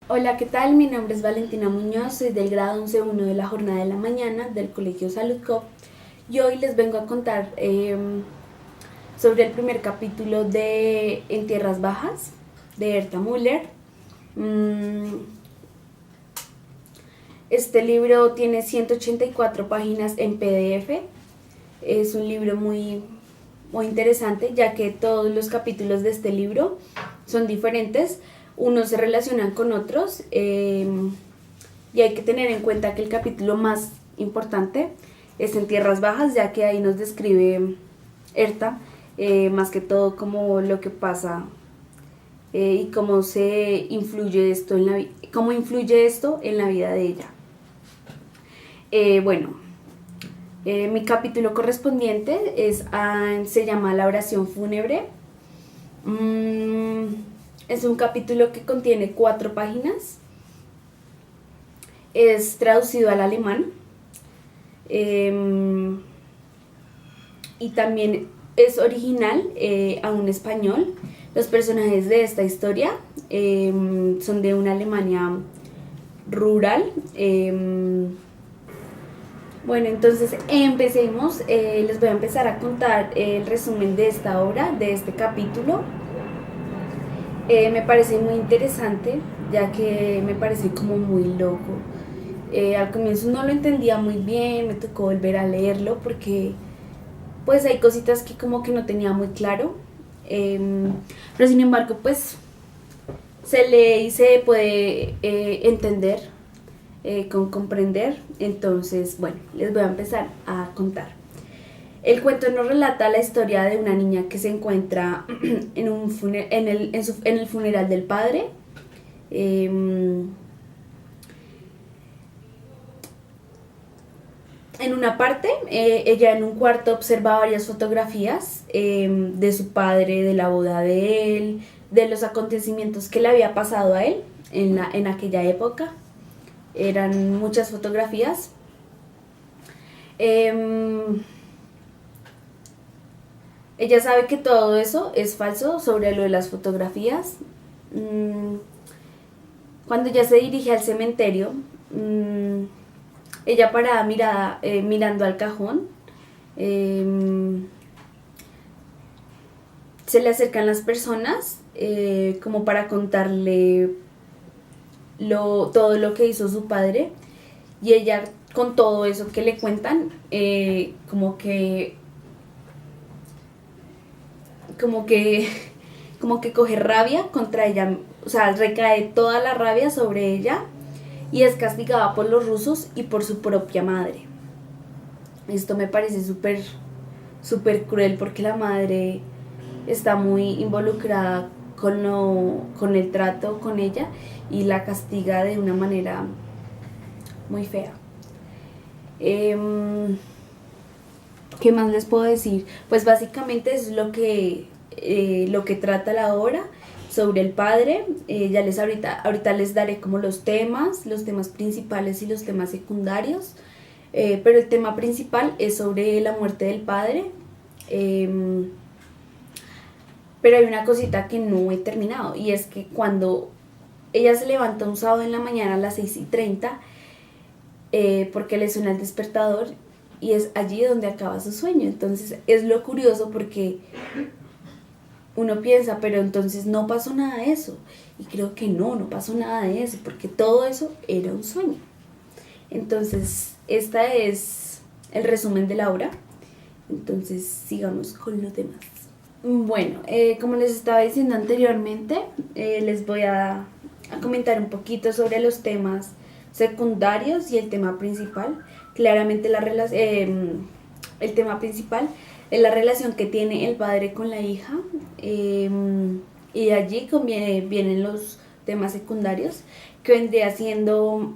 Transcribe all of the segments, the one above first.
Hola, ¿qué tal? Mi nombre es Valentina Muñoz, soy del grado 11.1 de la jornada de la mañana del Colegio Salud Co. Y hoy les vengo a contar sobre el primer capítulo de En Tierras Bajas de Herta Müller. Mm, Este libro tiene 184 páginas en PDF. Es un libro muy interesante, ya que todos los capítulos de este libro son diferentes, unos se relacionan con otros, y hay que tener en cuenta que el capítulo más importante es en Tierras Bajas, ya que ahí nos describe Erta, más que todo como lo que pasa, y cómo se influye esto en cómo influye esto en la vida de ella. Bueno, mi capítulo correspondiente se llama La oración fúnebre. Mm, es un capítulo que contiene 4 páginas. Es traducido al alemán, eh, y también es original a un español. Los personajes de esta historia son de una Alemania rural. Bueno, entonces empecemos. Les voy a empezar a contar el resumen de esta obra, de este capítulo. Me parece muy interesante, ya que me parece como muy loco. Al comienzo no lo entendía muy bien, me tocó volver a leerlo porque pues hay cositas que como que no tenía muy claro. Eh, pero sin embargo, pues se lee y se puede entender, comprender. Entonces, bueno, les voy a empezar a contar. El cuento nos relata la historia de una niña que se encuentra en el funeral del padre. Eh, en una parte, ella en un cuarto observa varias fotografías de su padre, de la boda de él, de los acontecimientos que le había pasado a él en aquella época. Eran muchas fotografías. Eh, Ella sabe que todo eso es falso sobre lo de las fotografías. Mm, Cuando ella se dirige al cementerio, ella parada mirando al cajón, eh, se le acercan las personas como para contarle todo lo que hizo su padre, y ella con todo eso que le cuentan, como que como que coge rabia contra ella, o sea, recae toda la rabia sobre ella y es castigada por los rusos y por su propia madre. Esto me parece súper cruel porque la madre está muy involucrada con el trato con ella y la castiga de una manera muy fea. Eh, ¿Qué más les puedo decir? Pues básicamente es lo que trata la obra sobre el padre. Ya ahorita les daré como los temas principales y los temas secundarios. Pero el tema principal es sobre la muerte del padre. Eh, pero hay una cosita que no he terminado, y es que cuando ella se levanta un sábado en la mañana a las 6:30, porque le suena el despertador, y es allí donde acaba su sueño. Entonces es lo curioso porque uno piensa, pero entonces no pasó nada de eso. Y creo que no pasó nada de eso, porque todo eso era un sueño. Entonces, esta es el resumen de la obra. Entonces, sigamos con los demás. Bueno, como les estaba diciendo anteriormente, les voy a comentar un poquito sobre los temas secundarios y el tema principal. Claramente el tema principal es la relación que tiene el padre con la hija, y de allí vienen los temas secundarios, que vendría siendo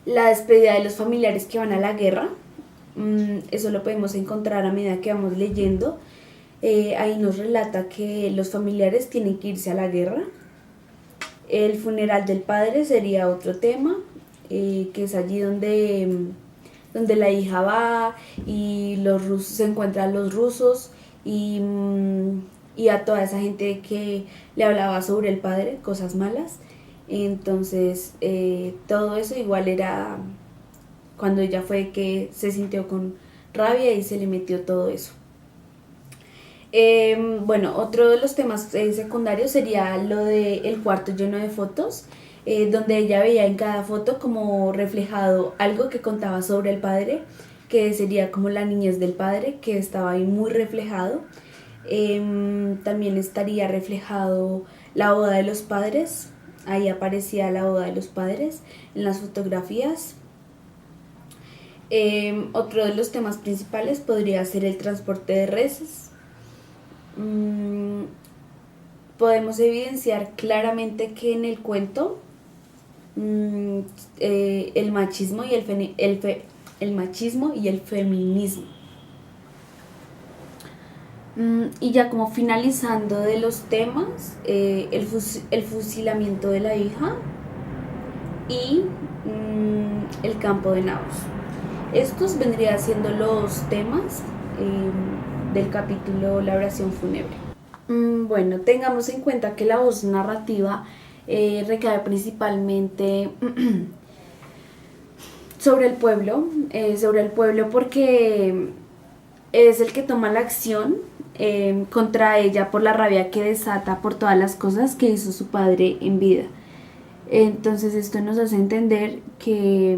la despedida de los familiares que van a la guerra. Eso lo podemos encontrar a medida que vamos leyendo. Ahí nos relata que los familiares tienen que irse a la guerra. El funeral del padre sería otro tema, que es allí donde la hija va y los rusos se encuentran los rusos, y a toda esa gente que le hablaba sobre el padre, cosas malas. Entonces, todo eso igual era cuando ella fue que se sintió con rabia y se le metió todo eso. Bueno, otro de los temas secundarios sería lo del cuarto lleno de fotos, donde ella veía en cada foto como reflejado algo que contaba sobre el padre, que sería como la niñez del padre, que estaba ahí muy reflejado. También estaría reflejado la boda de los padres, ahí aparecía la boda de los padres en las fotografías. Otro de los temas principales podría ser el transporte de reses. Podemos evidenciar claramente que en el cuento el machismo y el machismo y el feminismo. Y ya como finalizando de los temas, el fusilamiento de la hija y el campo de Naos. Estos vendrían siendo los temas del capítulo La oración fúnebre. Bueno, tengamos en cuenta que la voz narrativa recae principalmente sobre el pueblo porque es el que toma la acción contra ella por la rabia que desata por todas las cosas que hizo su padre en vida. Entonces esto nos hace entender que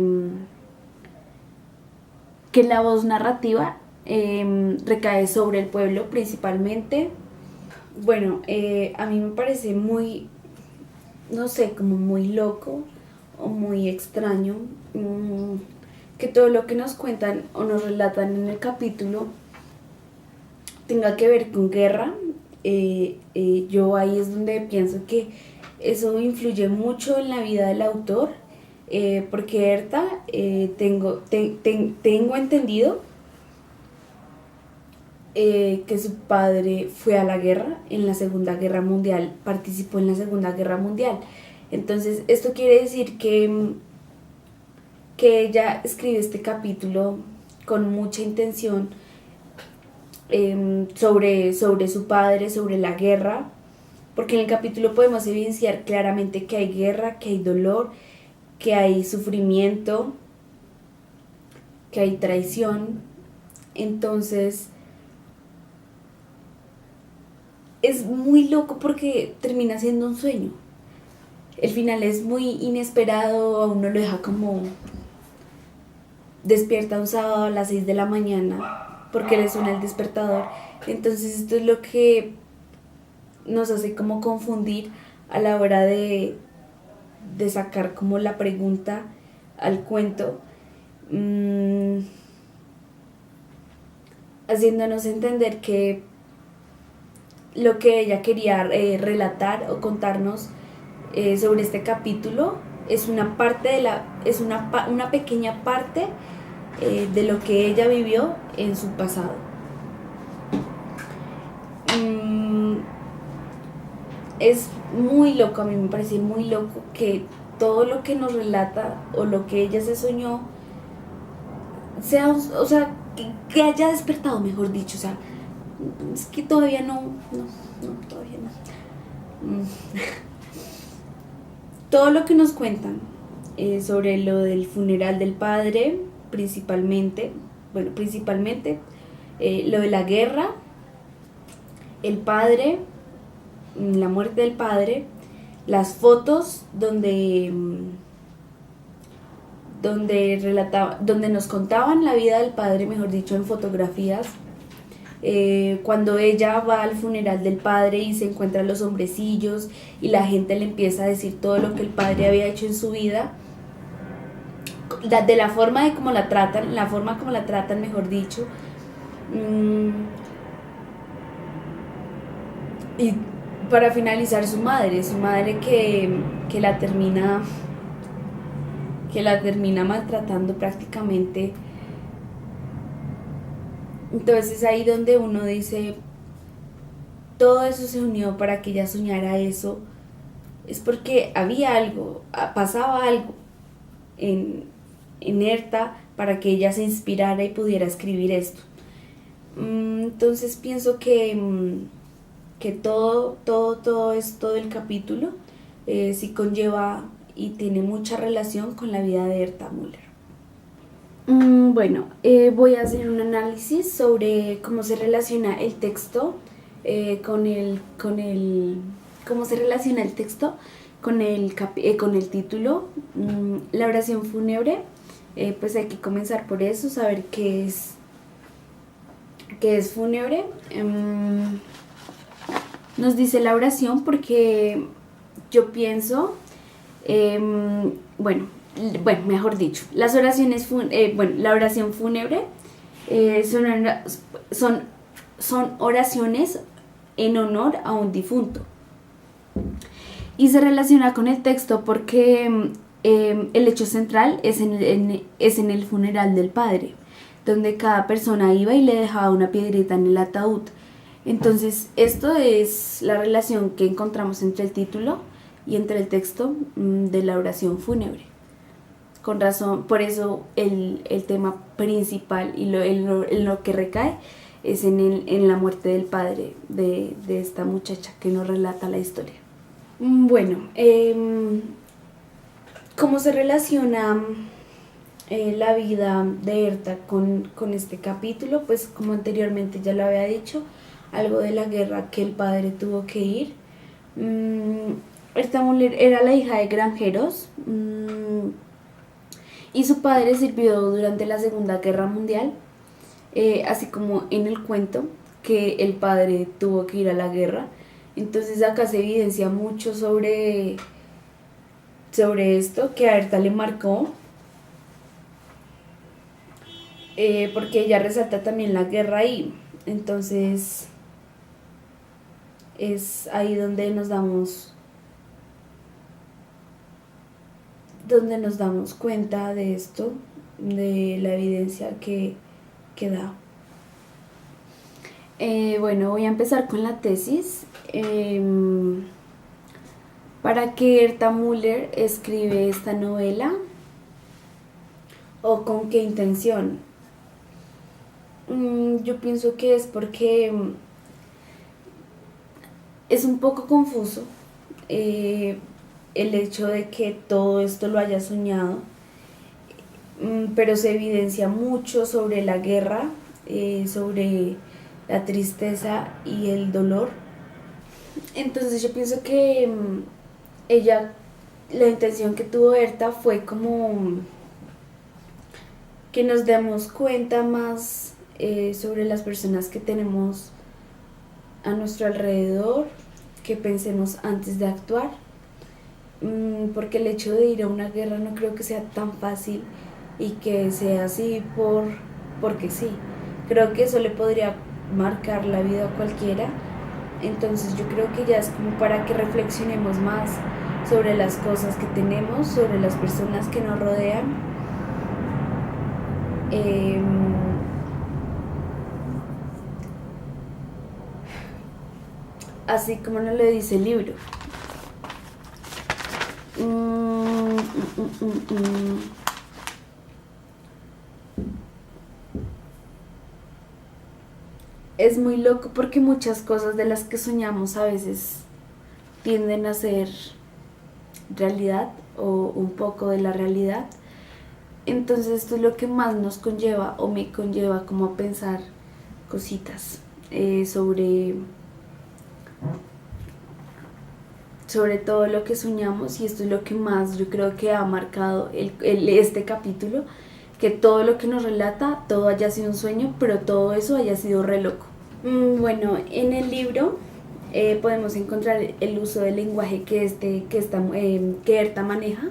la voz narrativa recae sobre el pueblo principalmente. Bueno, a mí me parece muy, no sé, como muy loco o muy extraño que todo lo que nos cuentan o nos relatan en el capítulo tenga que ver con guerra. Yo ahí es donde pienso que eso influye mucho en la vida del autor, porque Herta, tengo entendido que su padre fue a la guerra en la Segunda Guerra Mundial, participó en la Segunda Guerra Mundial. Entonces esto quiere decir que ella escribe este capítulo con mucha intención sobre su padre, sobre la guerra, porque en el capítulo podemos evidenciar claramente que hay guerra, que hay dolor, que hay sufrimiento, que hay traición. Entonces es muy loco porque termina siendo un sueño. El final es muy inesperado, a uno lo deja como despierta un sábado a las 6 de la mañana porque le suena el despertador. Entonces esto es lo que nos hace como confundir a la hora de sacar como la pregunta al cuento, haciéndonos entender que lo que ella quería relatar o contarnos sobre este capítulo es una parte una pequeña parte de lo que ella vivió en su pasado. Es muy loco, a mí me parece muy loco que todo lo que nos relata o lo que ella se soñó sea, o sea, que haya despertado, mejor dicho, o sea, es que todavía no, todavía no. Todo lo que nos cuentan sobre lo del funeral del padre, principalmente, lo de la guerra, el padre, la muerte del padre, las fotos donde nos contaban la vida del padre, mejor dicho, en fotografías. Cuando ella va al funeral del padre y se encuentra los hombrecillos y la gente le empieza a decir todo lo que el padre había hecho en su vida, de la forma como la tratan, mejor dicho. Y para finalizar, su madre que la termina maltratando prácticamente. Entonces es ahí donde uno dice, todo eso se unió para que ella soñara eso, es porque había algo, pasaba algo en Herta para que ella se inspirara y pudiera escribir esto. Entonces pienso que todo el capítulo sí conlleva y tiene mucha relación con la vida de Herta Müller. Bueno, voy a hacer un análisis sobre cómo se relaciona el texto cómo se relaciona el texto con el título. La oración fúnebre, pues hay que comenzar por eso, saber qué es fúnebre. Nos dice la oración porque yo pienso, mejor dicho, las oraciones, la oración fúnebre son oraciones en honor a un difunto. Y se relaciona con el texto porque el hecho central es en el funeral del padre, donde cada persona iba y le dejaba una piedrita en el ataúd. Entonces, esto es la relación que encontramos entre el título y entre el texto de la oración fúnebre. Con razón, por eso el tema principal y en lo que recae es en la muerte del padre de esta muchacha que nos relata la historia. Bueno, ¿cómo se relaciona la vida de Herta con este capítulo? Pues como anteriormente ya lo había dicho, algo de la guerra que el padre tuvo que ir. Herta Müller era la hija de granjeros y su padre sirvió durante la Segunda Guerra Mundial, así como en el cuento que el padre tuvo que ir a la guerra. Entonces acá se evidencia mucho sobre esto que a Herta le marcó, porque ella resalta también la guerra y entonces es ahí donde nos damos cuenta de esto, de la evidencia que da. Bueno, voy a empezar con la tesis. ¿Para qué Herta Müller escribe esta novela? ¿O con qué intención? Yo pienso que es porque es un poco confuso el hecho de que todo esto lo haya soñado, pero se evidencia mucho sobre la guerra, sobre la tristeza y el dolor. Entonces yo pienso que la intención que tuvo Herta fue como que nos demos cuenta más sobre las personas que tenemos a nuestro alrededor, que pensemos antes de actuar, porque el hecho de ir a una guerra no creo que sea tan fácil y que sea así porque sí. Creo que eso le podría marcar la vida a cualquiera. Entonces yo creo que ya es como para que reflexionemos más sobre las cosas que tenemos, sobre las personas que nos rodean. Así como nos lo dice el libro. Es muy loco porque muchas cosas de las que soñamos a veces tienden a ser realidad o un poco de la realidad. Entonces esto es lo que más nos conlleva o me conlleva como a pensar cositas sobre todo lo que soñamos, y esto es lo que más yo creo que ha marcado este capítulo, que todo lo que nos relata, todo haya sido un sueño, pero todo eso haya sido re loco. Bueno, en el libro podemos encontrar el uso del lenguaje que Herta maneja.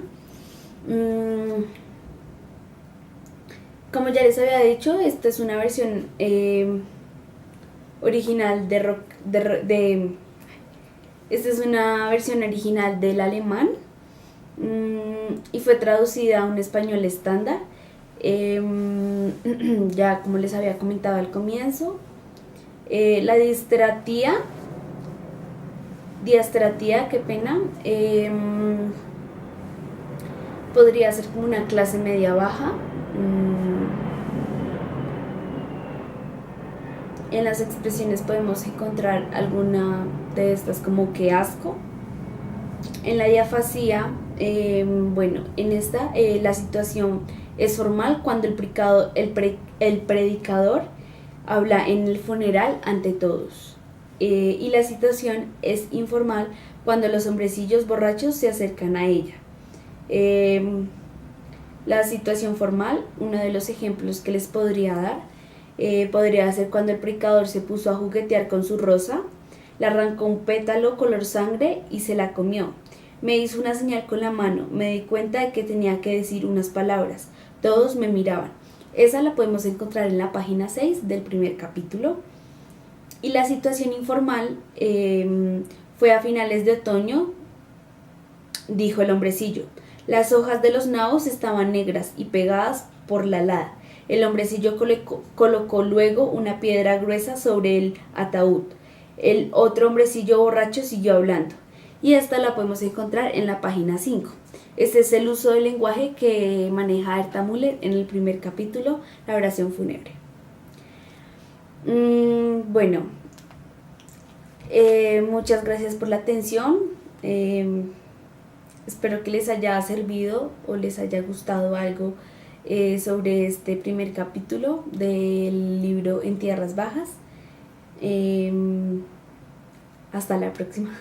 Como ya les había dicho, esta es una versión original esta es una versión original del alemán y fue traducida a un español estándar. Ya como les había comentado al comienzo, la diastratía, qué pena, podría ser como una clase media baja. En las expresiones podemos encontrar alguna de estas como que asco, En la diafasía, bueno, en esta la situación es formal cuando el predicador habla en el funeral ante todos. Y la situación es informal cuando los hombrecillos borrachos se acercan a ella. La situación formal, uno de los ejemplos que les podría dar, podría ser cuando el predicador se puso a juguetear con su rosa, le arrancó un pétalo color sangre y se la comió. Me hizo una señal con la mano, me di cuenta de que tenía que decir unas palabras. Todos me miraban. Esa la podemos encontrar en la página 6 del primer capítulo. Y la situación informal fue a finales de otoño, dijo el hombrecillo. Las hojas de los nabos estaban negras y pegadas por la helada. El hombrecillo colocó luego una piedra gruesa sobre el ataúd. El otro hombrecillo borracho siguió hablando. Y esta la podemos encontrar en la página 5. Este es el uso del lenguaje que maneja Herta Müller en el primer capítulo, la oración fúnebre. Bueno, muchas gracias por la atención. Espero que les haya servido o les haya gustado algo sobre este primer capítulo del libro En Tierras Bajas. Hasta la próxima.